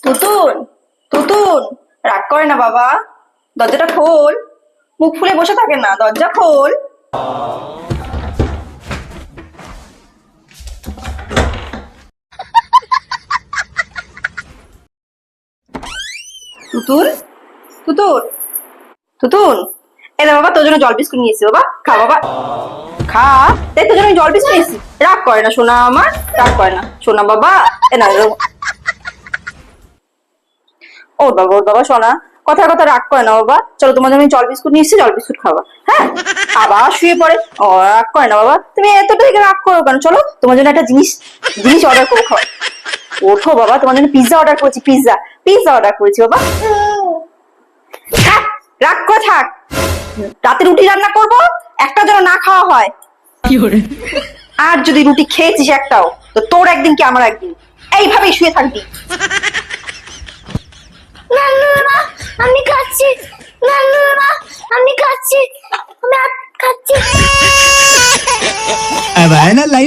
তুতুন, তুতুন, রাগ করে না বাবা। দরজাটা খোল। মুখ ফুলে বসে থাকে না, দরজা খোল। তুতুন, তুতুন, তুতুন, এ বাবা, তোর জন্য জল বিস্কুট নিয়ে এসেছি বাবা, খা বাবা, খা। তাই তোর জন্য আমি জল বিস্কুট নিয়েছি। রাগ করে না সোনা আমার, রাগ করে না সোনা বাবা। এ না, ও বাবা, ওর বাবা সোনা, কথার কথা রাগ করে না বাবা। চলো, তোমার জন্য আমি জল বিস্কুট নিয়ে এসেছি, জল বিস্কুট খাবা। হ্যাঁ, আবার শুয়ে পড়ে। ও, রাগ করে না বাবা, তুমি এতটা থেকে রাগ করো কেন? চলো, তোমার জন্য একটা জিনিস জিনিস অর্ডার করো, খাও। ওঠো বাবা, তোমার জন্য পিৎজা অর্ডার করেছি, পিৎজা পিৎজা অর্ডার করেছি বাবা। থাক, রাগ করে থাক। রাতে রুটি রান্না করবো, একটা যেন না খাওয়া হয়। আর যদি রুটি খেয়েছিস একটাও, তো তোর একদিন কি আমার একদিন। এইভাবেই শুয়ে থাকবি। নানুমা, আমি খাচ্ছি। নানুমা, আমি খাচ্ছি। আমি খাচ্ছি। अब है ना लाइन